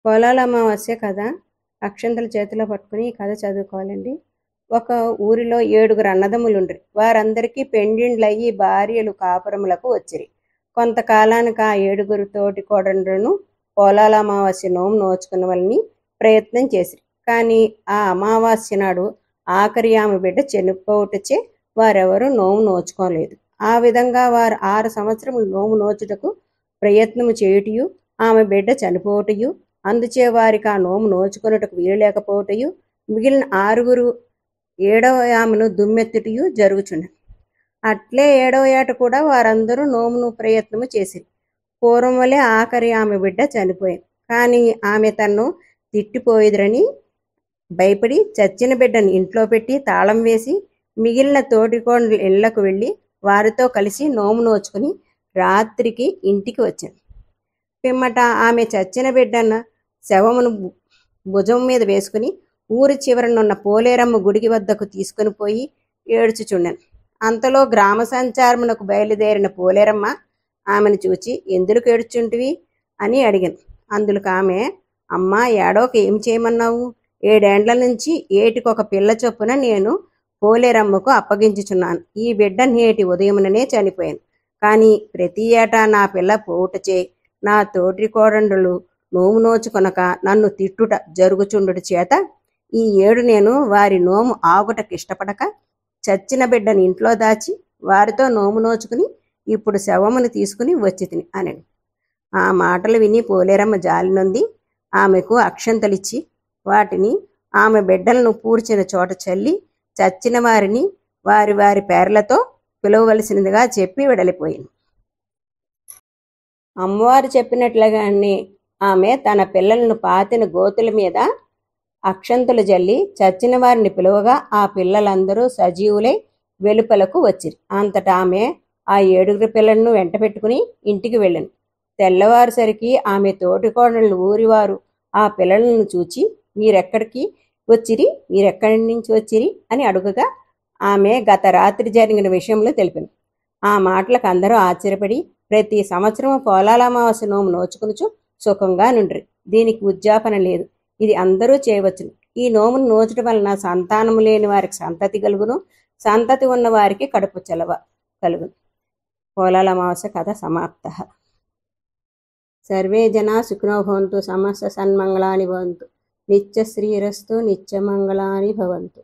పొలాల అమావాస్య కథ. అక్షంతల చేతిలో పట్టుకుని ఈ కథ చదువుకోవాలండి. ఒక ఊరిలో 7 అన్నదమ్ములుండ్రి. వారందరికీ పెండిండ్లయ్యి భార్యలు కాపురములకు వచ్చిరి. కొంతకాలానికి ఆ 7 తోటి కోడండ్రును పొలాల అమావాస్య నోము నోచుకునవలని ప్రయత్నం చేసిరి. కానీ ఆ అమావాస్య నాడు ఆఖరి ఆమె బిడ్డ చనిపోవటచే వారెవరూ నోము నోచుకోలేదు. ఆ విధంగా వారు 6 సంవత్సరములు నోము నోచుటకు ప్రయత్నము చేయుటయు ఆమె బిడ్డ చనిపోవటయు అందుచే వారికి ఆ నోము నోచుకొనుటకు వీలు లేకపోవటయు మిగిలిన 6 7వ ఆమెను దుమ్మెత్తుటయు జరుగుచుండెను. అట్లే 7వ ఏట కూడా వారందరూ నోమును ప్రయత్నము చేసిరి. పూర్వం వలె ఆఖరి ఆమె బిడ్డ చనిపోయింది. కానీ ఆమె తన్ను తిట్టిపోయిద్రని భయపడి చచ్చిన బిడ్డను ఇంట్లో పెట్టి తాళం వేసి మిగిలిన తోటికోడళ్ళ ఇళ్లకు వెళ్ళి వారితో కలిసి నోము నోచుకుని రాత్రికి ఇంటికి వచ్చింది. పిమ్మట ఆమె చచ్చిన బిడ్డన్న శవమును భుజం మీద వేసుకుని ఊరి చివరనున్న పోలేరమ్మ గుడికి వద్దకు తీసుకుని పోయి ఏడ్చుచుండెను. అంతలో గ్రామ సంచారమునకు బయలుదేరిన పోలేరమ్మ ఆమెను చూచి ఎందుకు ఏడ్చుంటివి అని అడిగాను. అందులకు ఆమె, అమ్మా, ఏడోక ఏం చేయమన్నావు? 7 ఏండ్ల నుంచి ఏటికొక పిల్ల చొప్పున నేను పోలేరమ్మకు అప్పగించుచున్నాను. ఈ బిడ్డ నేటి ఉదయముననే చనిపోయాను. కానీ ప్రతి ఏటా నా పిల్ల పోవుటచే నా తోటి కోడండ్రులు నోము నోచుకొనక నన్ను తిట్టుట జరుగుచుండుట చేత ఈ ఏడు నేను వారి నోము ఆగుటకు ఇష్టపడక చచ్చిన బిడ్డని ఇంట్లో దాచి వారితో నోము నోచుకుని ఇప్పుడు శవమును తీసుకుని వచ్చి తిని అనెను. ఆ మాటలు విని పోలేరమ్మ జాలి నొంది ఆమెకు అక్షంతలిచ్చి వాటిని ఆమె బిడ్డలను పూడ్చిన చోట చల్లి చచ్చిన వారిని వారి వారి పేర్లతో పిలవవలసినదిగా చెప్పి వెడలిపోయింది. అమ్మవారు చెప్పినట్లుగానే ఆమె తన పిల్లలను పాతిన గోతుల మీద అక్షంతలు జల్లి చచ్చిన వారిని పిలువగా ఆ పిల్లలందరూ సజీవులై వెలుపలకు వచ్చిరి. అంతటా ఆమె ఆ 7 పిల్లలను వెంట పెట్టుకుని ఇంటికి వెళ్ళను. తెల్లవారుసరికి ఆమె తోటికోడళ్ళు ఊరివారు ఆ పిల్లలను చూచి మీరెక్కడికి నుంచి వచ్చిరి అని అడుగగా ఆమె గత రాత్రి జరిగిన విషయంలో తెలిపింది. ఆ మాటలకు అందరూ ఆశ్చర్యపడి ప్రతి సంవత్సరం పొలాల అమావాస్య నోము నోచుకునుచు సుఖంగా నుండ్రి. దీనికి ఉద్యాపన లేదు, ఇది అందరూ చేయవచ్చును. ఈ నోమును నోచడం వలన సంతానము లేని వారికి సంతతి కలుగును, సంతతి ఉన్న వారికి కడుపు చలవ కలుగును. పొలాల అమావాస్య కథ సమాప్త. సర్వే జనా సుఖినో భవంతు, సమస్త సన్మంగళాని భవంతు, నిత్య శ్రీరస్తు, నిత్యమంగళాని భవంతు.